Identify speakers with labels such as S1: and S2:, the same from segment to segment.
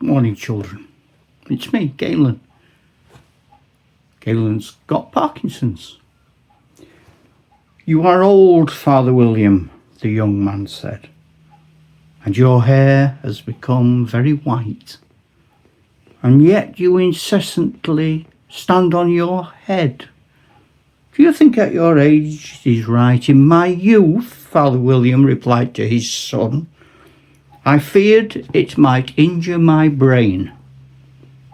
S1: Morning, children. It's me, Galen. Galen's got Parkinson's. You are old, Father William, the young man said, and your hair has become very white, and yet you incessantly stand on your head. Do you think at your age it is right? In my youth, Father William replied to his son, I feared it might injure my brain,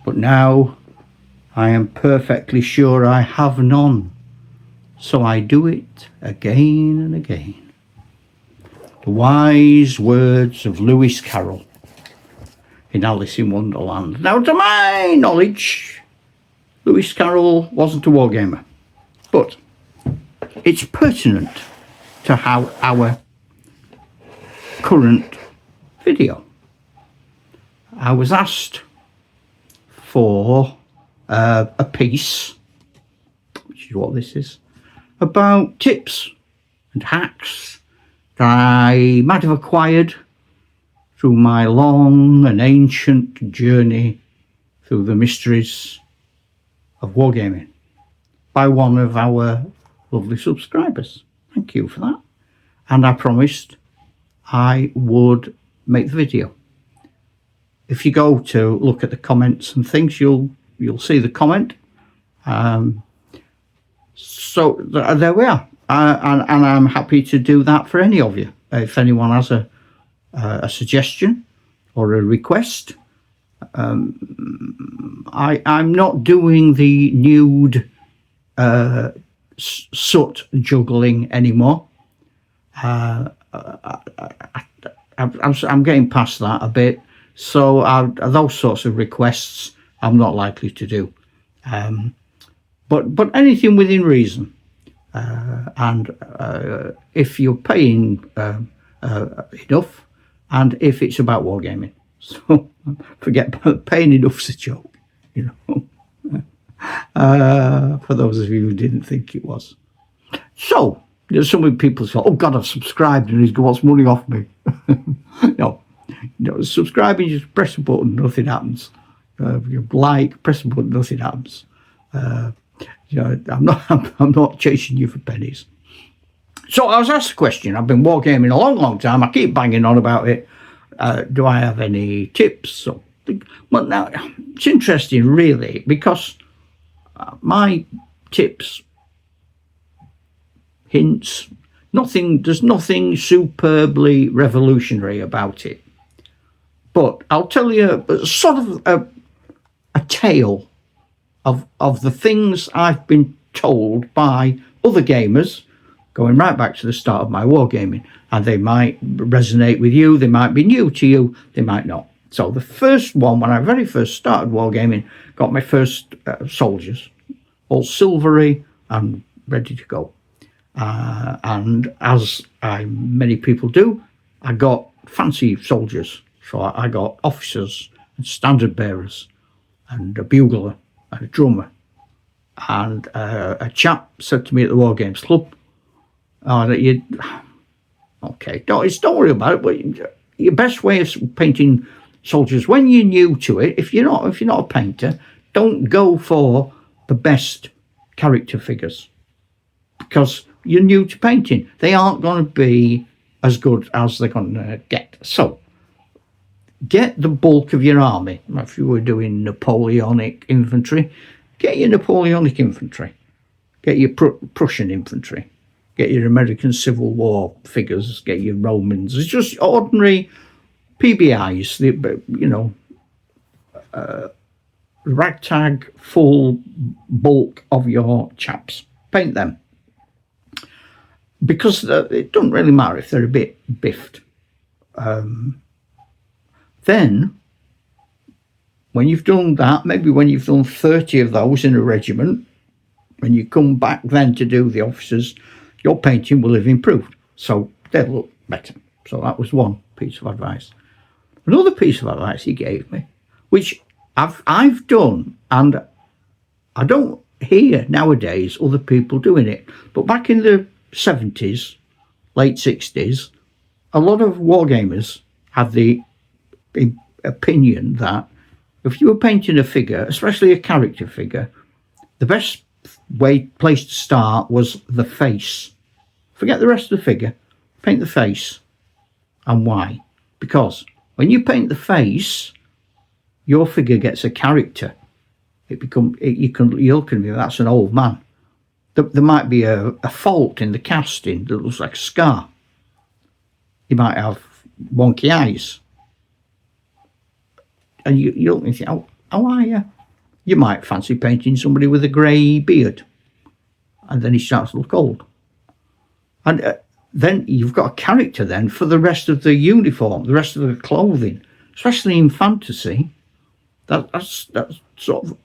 S1: but now I am perfectly sure I have none, so I do it again and again. The wise words of Lewis Carroll in Alice in Wonderland. Now, to my knowledge, Lewis Carroll wasn't a wargamer, but it's pertinent to how our current video. I was asked for a piece, which is what this is, about tips and hacks that I might have acquired through my long and ancient journey through the mysteries of wargaming by one of our lovely subscribers. Thank you for that. And I promised I would make the video. If you go to look at the comments and things, you'll see the comment. So there we are. And I'm happy to do that for any of you. If anyone has a suggestion or a request. I'm not doing the nude soot juggling anymore. I'm getting past that a bit, so those sorts of requests I'm not likely to do. But anything within reason, and if you're paying enough, and if it's about wargaming, so forget paying enough's a joke, you know. For those of you who didn't think it was. So some people say, "Oh God, I've subscribed and he's wants money off me." No, subscribing, just press a button, nothing happens. You like, press a button, nothing happens. I'm not chasing you for pennies. So I was asked a question. I've been wargaming a long time. I keep banging on about it. Do I have any tips? Well, now it's interesting, really, because my tips, hints, there's nothing superbly revolutionary about it. But I'll tell you sort of a tale of the things I've been told by other gamers, going right back to the start of my wargaming. And they might resonate with you, they might be new to you, they might not. So the first one, when I very first started wargaming, got my first soldiers, all silvery and ready to go. And as many people do, I got fancy soldiers. So I got officers and standard bearers and a bugler and a drummer. And a chap said to me at the War Games Club, don't worry about it, but your best way of painting soldiers, when you're new to it, if you're not a painter, don't go for the best character figures, because you're new to painting. They aren't going to be as good as they're going to get. So get the bulk of your army. If you were doing Napoleonic infantry, get your Napoleonic infantry, get your Prussian infantry, get your American Civil War figures, get your Romans. It's just ordinary PBIs, ragtag full bulk of your chaps. Paint them. Because it doesn't really matter if they're a bit biffed. Then, when you've done that, maybe when you've done 30 of those in a regiment, when you come back then to do the officers, your painting will have improved. So they'll look better. So that was one piece of advice. Another piece of advice he gave me, which I've done, and I don't hear nowadays other people doing it, but back in the 70s, late 60s, a lot of wargamers had the opinion that If you were painting a figure, especially a character figure, the best place to start was the face. Forget the rest of the figure, paint the face. And why? Because when you paint the face, your figure gets a character. You'll convey that's an old man. There might be a fault in the casting that looks like a scar. He might have wonky eyes. And you look and think, how are you? You might fancy painting somebody with a grey beard. And then he starts to look old. And then you've got a character then for the rest of the uniform, the rest of the clothing, especially in fantasy. That sort of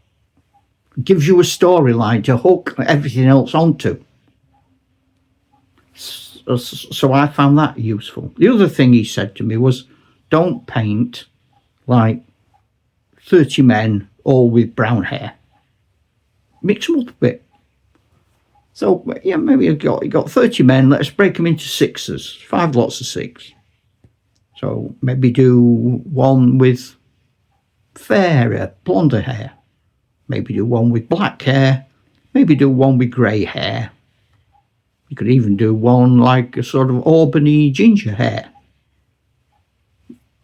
S1: gives you a storyline to hook everything else onto. So I found that useful. The other thing he said to me was, don't paint like 30 men all with brown hair. Mix them up a bit. So yeah, maybe you got 30 men, let's break them into sixes, 5 lots of 6. So maybe do one with fairer, blonder hair. Maybe do one with black hair. Maybe do one with grey hair. You could even do one like a sort of auburny ginger hair.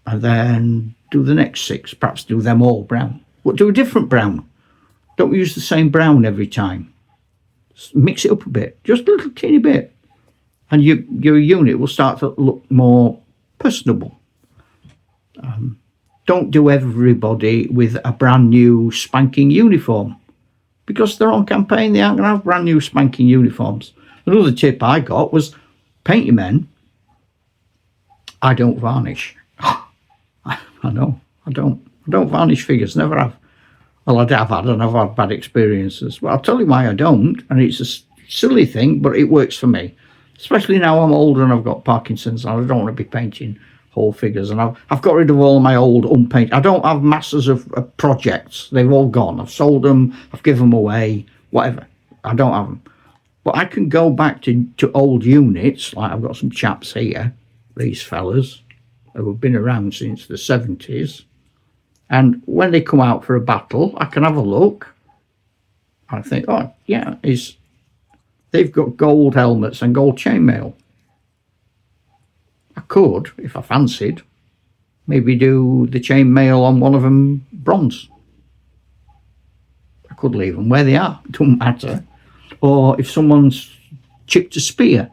S1: And then do the next 6, perhaps do them all brown. But do a different brown. Don't use the same brown every time. Mix it up a bit, just a little teeny bit. And your unit will start to look more personable. Don't do everybody with a brand new spanking uniform, because they're on campaign, they aren't going to have brand new spanking uniforms. Another tip I got was paint your men. I don't varnish. I know, I don't varnish figures, never have. Well, I've had bad experiences. But I'll tell you why I don't, and it's a silly thing, but it works for me. Especially now I'm older and I've got Parkinson's, and I don't want to be painting whole figures. And I've got rid of all my old unpainted. I don't have masses of projects. They've all gone. I've sold them. I've given them away. Whatever. I don't have them. But I can go back to old units. Like I've got some chaps here, these fellas, who have been around since the 70s. And when they come out for a battle, I can have a look. I think, oh, yeah, they've got gold helmets and gold chainmail. I could, if I fancied, maybe do the chainmail on one of them bronze. I could leave them where they are, it doesn't matter. Or if someone's chipped a spear,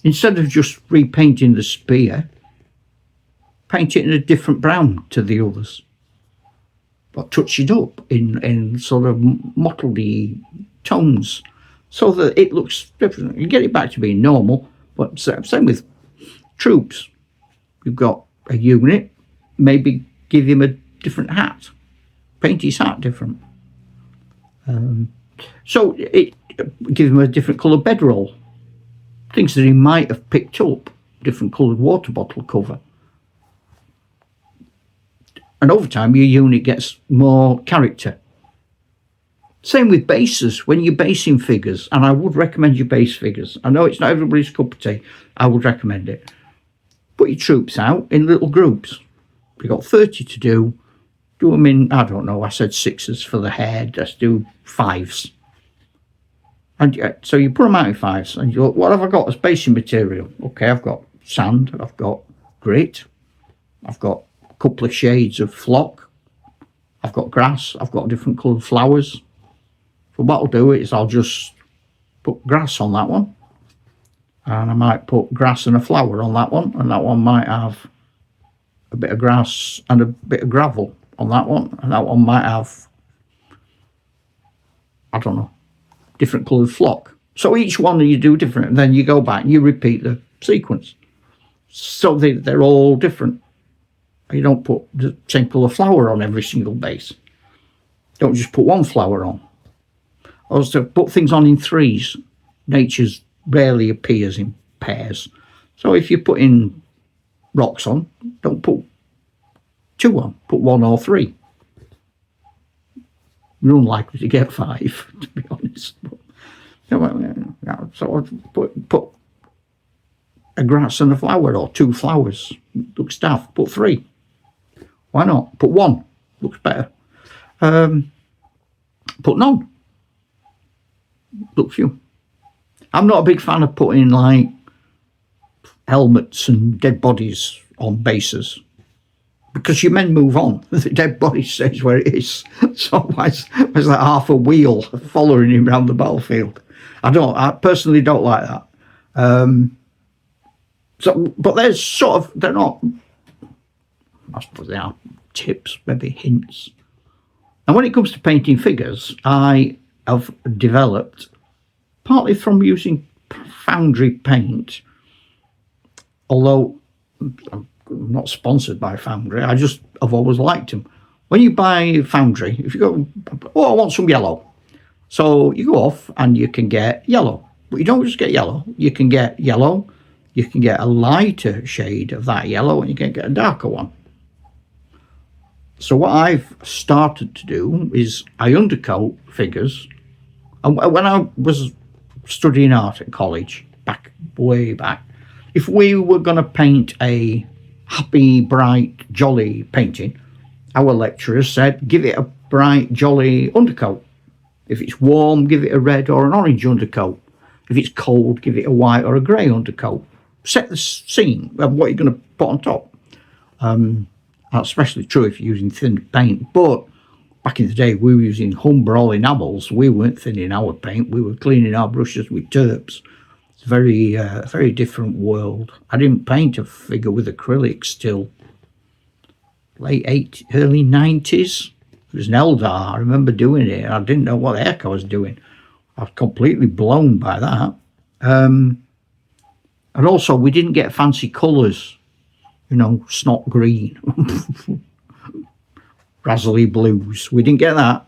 S1: instead of just repainting the spear, paint it in a different brown to the others. But touch it up in sort of mottledy tones so that it looks different. You get it back to being normal, but same with troops. You've got a unit, maybe give him a different hat, paint his hat different. So give him a different colour bedroll, things that he might have picked up, different coloured water bottle cover. And over time, your unit gets more character. Same with bases. When you're basing figures, and I would recommend you base figures. I know it's not everybody's cup of tea. I would recommend it. Put your troops out in little groups. You've got 30 to do. Do them in, I don't know, I said 6s for the head. Let's do 5s. And so you put them out in 5s. And you look, what have I got as basing material? Okay, I've got sand. I've got grit. I've got couple of shades of flock. I've got grass. I've got different coloured flowers. So what I'll do is I'll just put grass on that one, and I might put grass and a flower on that one, and that one might have a bit of grass and a bit of gravel on that one, and that one might have, I don't know, different coloured flock. So each one you do different, and then you go back and you repeat the sequence. So they're all different. You don't put the same colour flower on every single base. Don't just put one flower on. Also put things on in 3s. Nature rarely appears in pairs. So if you're putting rocks on, don't put 2 on. Put 1 or 3. You're unlikely to get 5, to be honest. So put a grass and a flower, or 2 flowers. Looks daft. Put 3. Why not? Put 1. Looks better. But no, look few. I'm not a big fan of putting like helmets and dead bodies on bases, because your men move on. The dead body stays where it is. So why's that half a wheel following him around the battlefield? I personally don't like that. But there's sort of, they're not, I suppose they are tips, maybe hints. And when it comes to painting figures, I have developed, partly from using foundry paint, although I'm not sponsored by foundry, I've always liked them. When you buy foundry, if you go, I want some yellow. So you go off and you can get yellow. But you don't just get yellow. You can get yellow, you can get a lighter shade of that yellow, and you can get a darker one. So what I've started to do is I undercoat figures. And when I was studying art at college, way back, if we were going to paint a happy, bright, jolly painting, our lecturers said, give it a bright, jolly undercoat. If it's warm, give it a red or an orange undercoat. If it's cold, give it a white or a grey undercoat. Set the scene of what you're going to put on top. That's especially true if you're using thin paint. But back in the day, we were using Humbrol enamels. We weren't thinning our paint. We were cleaning our brushes with terps. It's a very different world. I didn't paint a figure with acrylics till early 90s. It was an Eldar. I remember doing it. I didn't know what the heck I was doing. I was completely blown by that. And also, we didn't get fancy colours. Snot green, razzly blues. We didn't get that.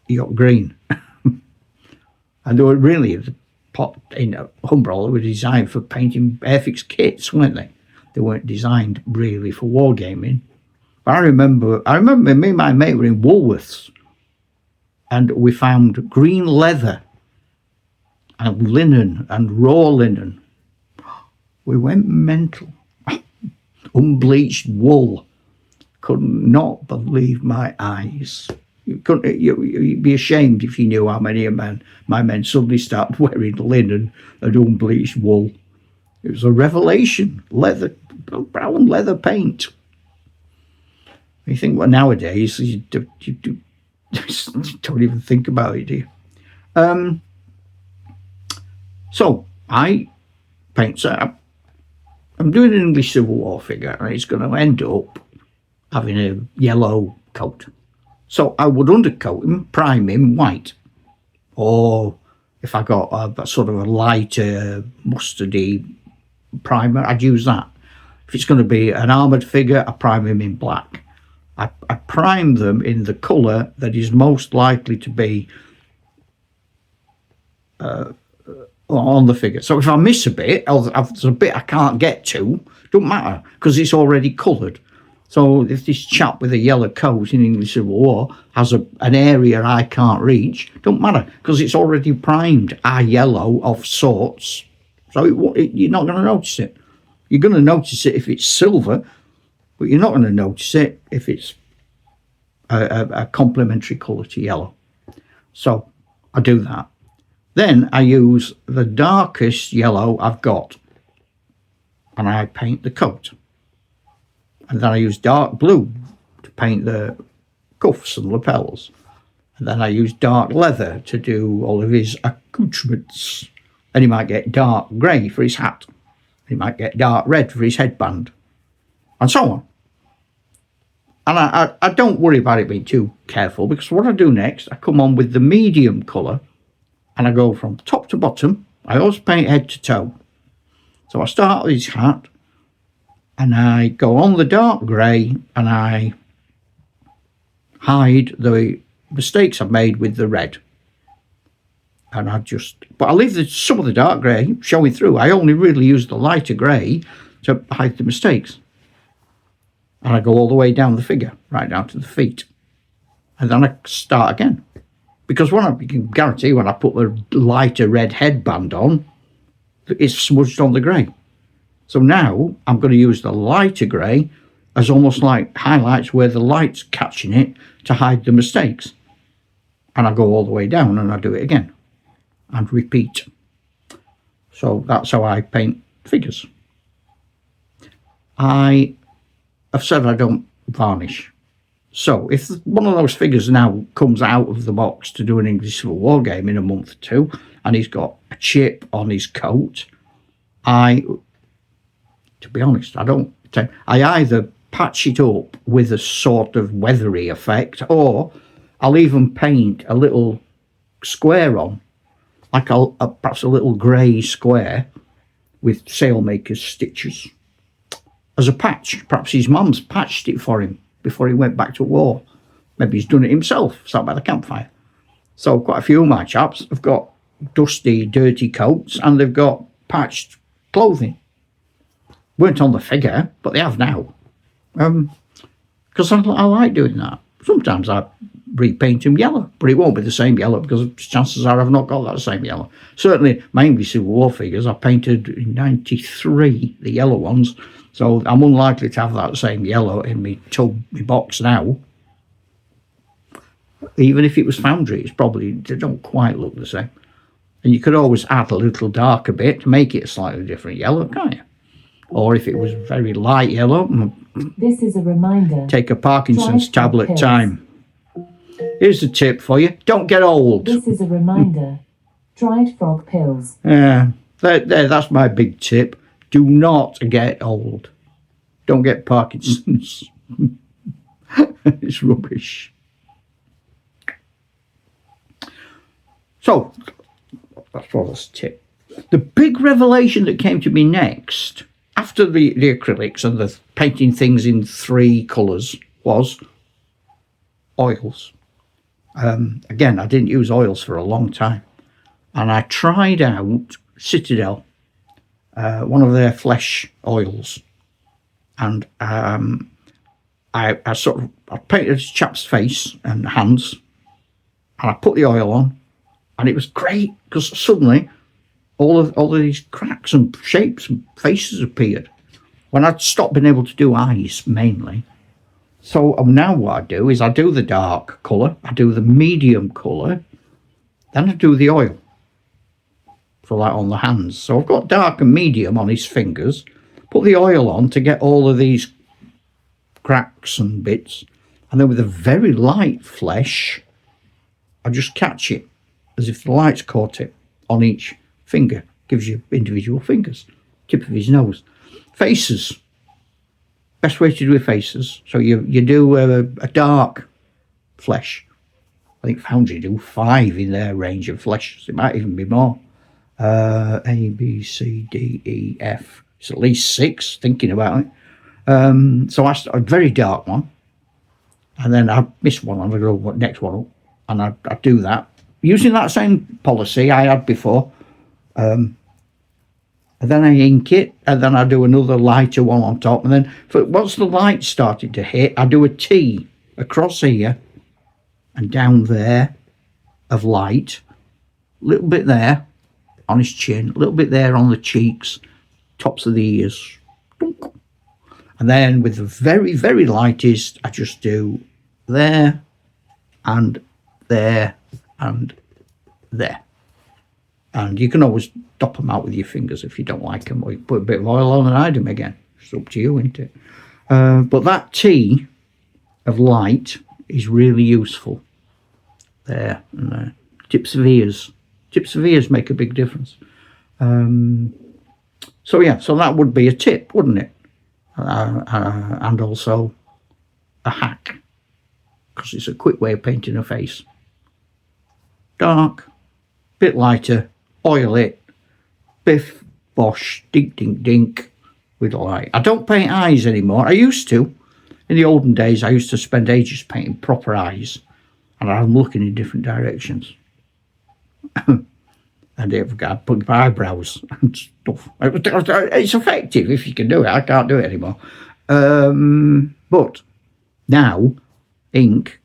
S1: You got green. And they were really, the pot in Humbrol were designed for painting Airfix kits, weren't they? They weren't designed really for wargaming. But I remember me and my mate were in Woolworths, and we found green leather and linen and raw linen. We went mental. Unbleached wool. Could not believe my eyes. You'd be ashamed if you knew how many of my men suddenly started wearing linen and unbleached wool. It was a revelation. Brown leather paint. You think, well, nowadays you don't even think about it, do you? So I paint. So I'm doing an English Civil War figure, and it's going to end up having a yellow coat. So I would undercoat him, prime him white. Or if I got a sort of a lighter mustardy primer, I'd use that. If it's going to be an armoured figure, I prime him in black. I prime them in the colour that is most likely to be on the figure. So if I miss a bit, or there's a bit I can't get to, don't matter, because it's already coloured. So if this chap with a yellow coat in English Civil War has an area I can't reach, don't matter, because it's already primed a yellow of sorts. So you're not going to notice it. You're going to notice it if it's silver, but you're not going to notice it if it's a complementary colour to yellow. So I do that. Then I use the darkest yellow I've got, and I paint the coat. And then I use dark blue to paint the cuffs and lapels. And then I use dark leather to do all of his accoutrements. And he might get dark grey for his hat. He might get dark red for his headband. And so on. And I don't worry about it being too careful, because what I do next, I come on with the medium colour, and I go from top to bottom. I always paint head to toe. So I start with his hat, and I go on the dark grey, and I hide the mistakes I've made with the red. And but I leave some of the dark grey showing through. I only really use the lighter grey to hide the mistakes. And I go all the way down the figure, right down to the feet. And then I start again. Because you can guarantee when I put the lighter red headband on, it's smudged on the grey. So now I'm going to use the lighter grey as almost like highlights where the light's catching it to hide the mistakes. And I go all the way down and I do it again and repeat. So that's how I paint figures. I have said I don't varnish. So if one of those figures now comes out of the box to do an English Civil War game in a month or two, and he's got a chip on his coat, to be honest, I either patch it up with a sort of weathery effect, or I'll even paint a little square on, like perhaps a little grey square with sailmaker's stitches as a patch. Perhaps his mum's patched it for him before he went back to war. Maybe he's done it himself, sat by the campfire. So quite a few of my chaps have got dusty, dirty coats, and they've got patched clothing. Weren't on the figure, but they have now. Because I like doing that. Sometimes I repaint them yellow, but it won't be the same yellow because chances are I've not got that same yellow. Certainly my English Civil War figures I painted in 93, the yellow ones, so I'm unlikely to have that same yellow in my box now. Even if it was foundry, they don't quite look the same. And you could always add a little darker bit to make it a slightly different yellow, can't you? Or if it was very light yellow,
S2: this is a reminder.
S1: Take a Parkinson's tablet time. Here's a tip for you. Don't get old.
S2: This is a reminder. Dried frog pills.
S1: Yeah, that's my big tip. Do not get old. Don't get Parkinson's. It's rubbish. So, that's what was a tip. The big revelation that came to me next, after the acrylics and the painting things in 3 colours, was oils. Again, I didn't use oils for a long time. And I tried out Citadel, one of their flesh oils. And I painted a chap's face and hands, and I put the oil on, and it was great because suddenly all of these cracks and shapes and faces appeared when I'd stopped being able to do eyes mainly. So now what I do is I do the dark colour, I do the medium colour, then I do the oil for that on the hands. So I've got dark and medium on his fingers, put the oil on to get all of these cracks and bits, and then with a very light flesh I just catch it as if the light's caught it on each finger. Gives you individual fingers. Tip of his nose. Faces. Best way to do faces. So you do a dark flesh. I think Foundry do 5 in their range of flesh. So it might even be more. A, B, C, D, E, F. It's at least 6, thinking about it. So I start a very dark one. And then I miss one, and I go next one up. And I do that. Using that same policy I had before. And then I ink it, and then I do another lighter one on top, and then once the light started to hit, I do a T across here and down there of light, a little bit there on his chin, a little bit there on the cheeks, tops of the ears, and then with the very, very lightest, I just do there and there and there. And you can always dop them out with your fingers if you don't like them, or you put a bit of oil on and hide them again. It's up to you, isn't it? But that T of light is really useful. There and there. Tips of ears. Tips of ears make a big difference. So that would be a tip, wouldn't it? And also a hack, because it's a quick way of painting a face. Dark, bit lighter, oil it, biff, bosh, dink, dink, dink, with light. I don't paint eyes anymore. I used to. In the olden days, I used to spend ages painting proper eyes, and I'm looking in different directions. And I've got to put my eyebrows and stuff. It's effective if you can do it. I can't do it anymore. But now, ink,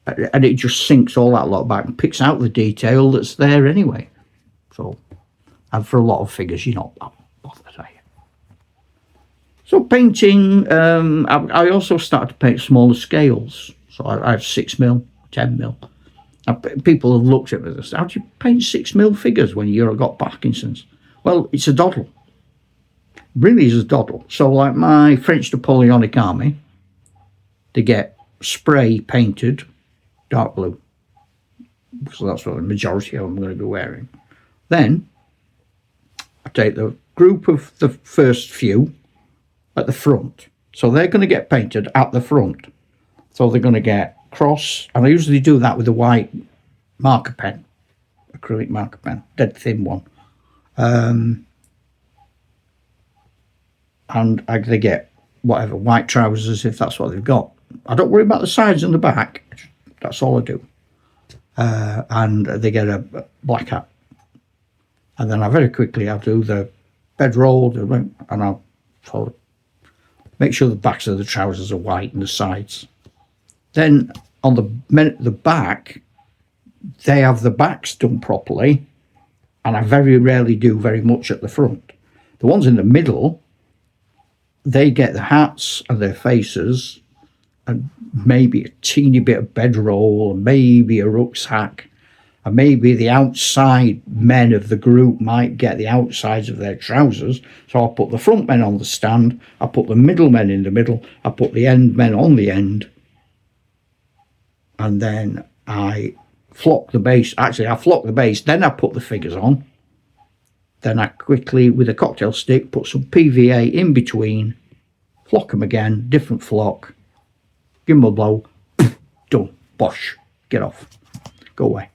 S1: and it just sinks all that lot back and picks out the detail that's there anyway. So, and for a lot of figures, you're not that bothered, are you? So painting, I also started to paint smaller scales. So I have 6mm, 10mm. People have looked at me and said, how do you paint 6mm figures when you've got Parkinson's? Well, it's a doddle. It really is a doddle. So like my French Napoleonic army, they get spray painted dark blue. So that's what the majority of them are going to be wearing. Then I take the group of the first few at the front. So they're going to get painted at the front. So they're going to get cross, and I usually do that with a white marker pen, acrylic marker pen, dead thin one. And they get whatever, white trousers if that's what they've got. I don't worry about the sides and the back. That's all I do. And they get a black hat. And then I'll do the bedroll, and I'll make sure the backs of the trousers are white and the sides. Then on the back, they have the backs done properly, and I very rarely do very much at the front. The ones in the middle, they get the hats and their faces, and maybe a teeny bit of bedroll, and maybe a rucksack, and maybe the outside men of the group might get the outsides of their trousers. So I'll put the front men on the stand, I'll put the middle men in the middle, I'll put the end men on the end, and then I flock the base. Actually, I flock the base, then I put the figures on. Then I quickly, with a cocktail stick, put some PVA in between, flock them again, different flock, give them a blow, done, bosh, get off, go away.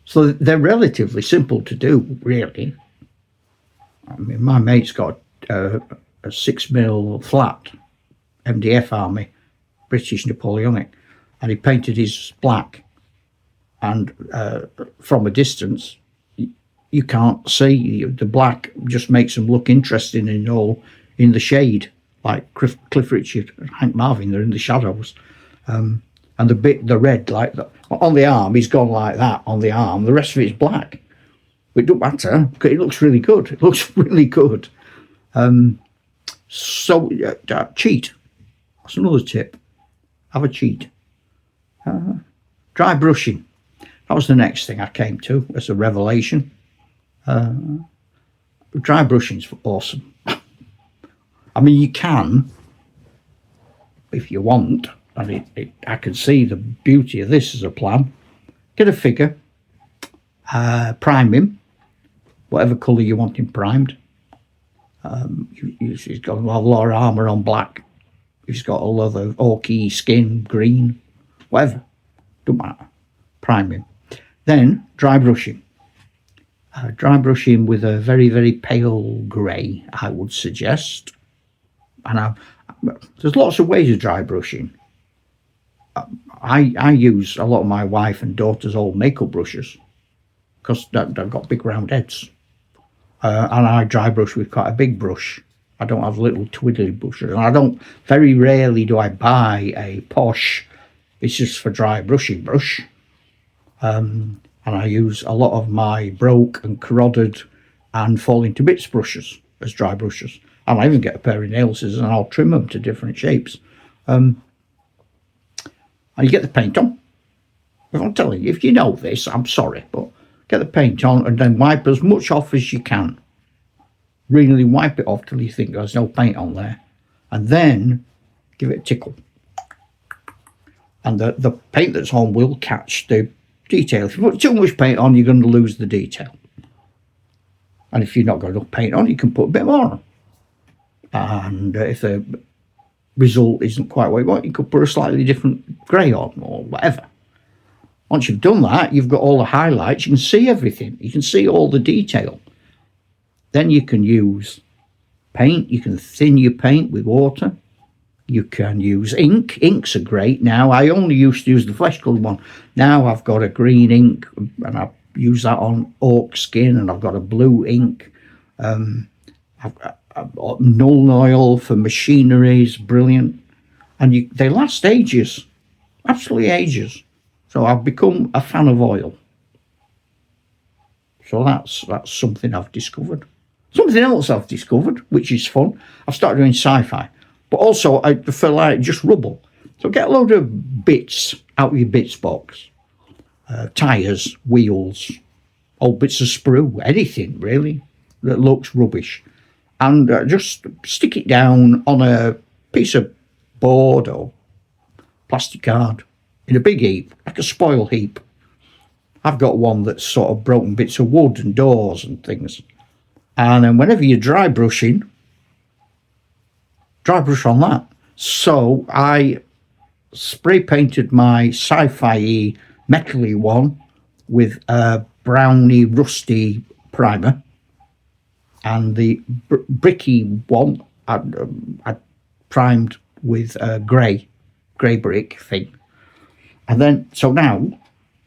S1: So they're relatively simple to do, really. I mean, my mate's got a 6mm flat MDF army, British Napoleonic, and he painted his black, and from a distance you can't see the black, just makes them look interesting in the shade, like Cliff Richard and Hank Marvin. They're in the shadows. And the red, like on the arm, he's gone like that on the arm. The rest of it is black. But it don't matter, because it looks really good. It looks really good. Cheat. That's another tip. Have a cheat. Dry brushing. That was the next thing I came to as a revelation. Dry brushing's awesome. I mean, you can, if you want, and I can see the beauty of this as a plan. Get a figure, prime him, whatever colour you want him primed. He's got a lot of armour on black. He's got a leather, orky skin, green, whatever. Don't matter. Prime him. Then dry brushing. Dry brushing with a very, very pale grey, I would suggest. And there's lots of ways of dry brushing. I use a lot of my wife and daughter's old makeup brushes, because they've got big round heads. And I dry brush with quite a big brush. I don't have little twiddly brushes. And very rarely do I buy a posh, it's just for dry brushing brush. And I use a lot of my broke and corroded and falling to bits brushes as dry brushes. And I even get a pair of nail scissors and I'll trim them to different shapes. And you get the paint on. If I'm telling you, if you know this, I'm sorry, but get the paint on and then wipe as much off as you can. Really wipe it off till you think there's no paint on there. And then give it a tickle. And the paint that's on will catch the detail. If you put too much paint on, you're going to lose the detail. And if you've not got enough paint on, you can put a bit more on. And if the result isn't quite what you want, you could put a slightly different grey on or whatever. Once you've done that, you've got all the highlights. You can see everything. You can see all the detail. Then you can use paint. You can thin your paint with water. You can use ink. Inks are great now. I only used to use the flesh coloured one. Now I've got a green ink and I use that on orc skin, and I've got a blue ink. I've got null oil for machinery is brilliant. And they last ages. Absolutely ages. So I've become a fan of oil. So that's something I've discovered. Something else I've discovered, which is fun, I've started doing sci-fi, but also I prefer like just rubble. So get a load of bits out of your bits box, tyres, wheels, old bits of sprue, anything really that looks rubbish, and just stick it down on a piece of board or plastic card in a big heap, like a spoil heap. I've got one that's sort of broken bits of wood and doors and things. And then whenever you're dry brushing, dry brush on that. So I spray painted my sci-fi metally one with a browny rusty primer, and the bricky one I primed with a grey brick thing. And then so now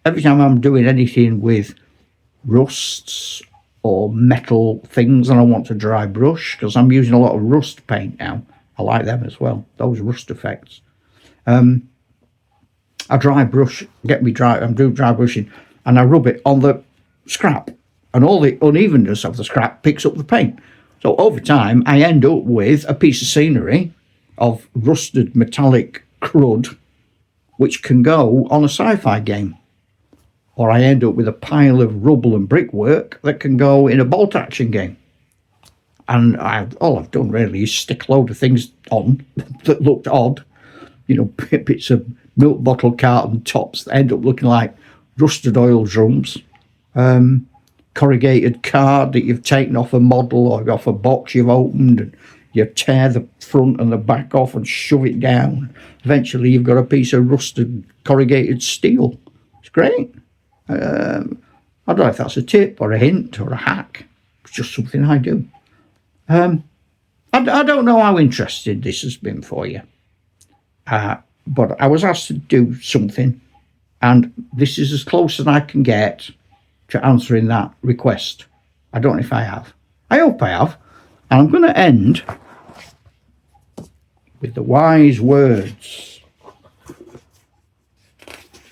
S1: every time I'm doing anything with rusts or metal things and I want to dry brush, because I'm using a lot of rust paint now, I like them as well, those rust effects. I dry brush, I'm doing dry brushing, and I rub it on the scrap, and all the unevenness of the scrap picks up the paint. So over time, I end up with a piece of scenery of rusted metallic crud, which can go on a sci-fi game. Or I end up with a pile of rubble and brickwork that can go in a bolt action game. And all I've done really is stick a load of things on that looked odd, bits of milk bottle carton tops that end up looking like rusted oil drums, corrugated card that you've taken off a model or off a box you've opened, and you tear the front and the back off and shove it down. Eventually you've got a piece of rusted corrugated steel. It's great. I don't know if that's a tip or a hint or a hack. It's just something I do. I don't know how interested this has been for you. But I was asked to do something, and this is as close as I can get to answering that request. I don't know if I have. I hope I have. And I'm going to end with the wise words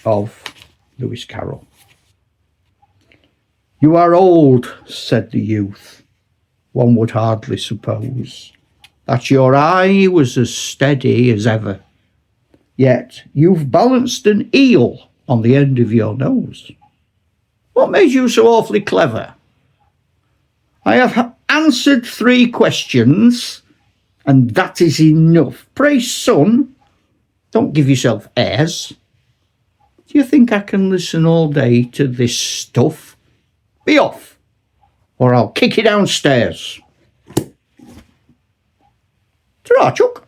S1: of Lewis Carroll. "You are old," said the youth. "One would hardly suppose that your eye was as steady as ever. Yet you've balanced an eel on the end of your nose. What made you so awfully clever? I have answered 3 questions, and that is enough. Pray, son, don't give yourself airs. Do you think I can listen all day to this stuff? Be off, or I'll kick you downstairs." Ta-ra, Chuck.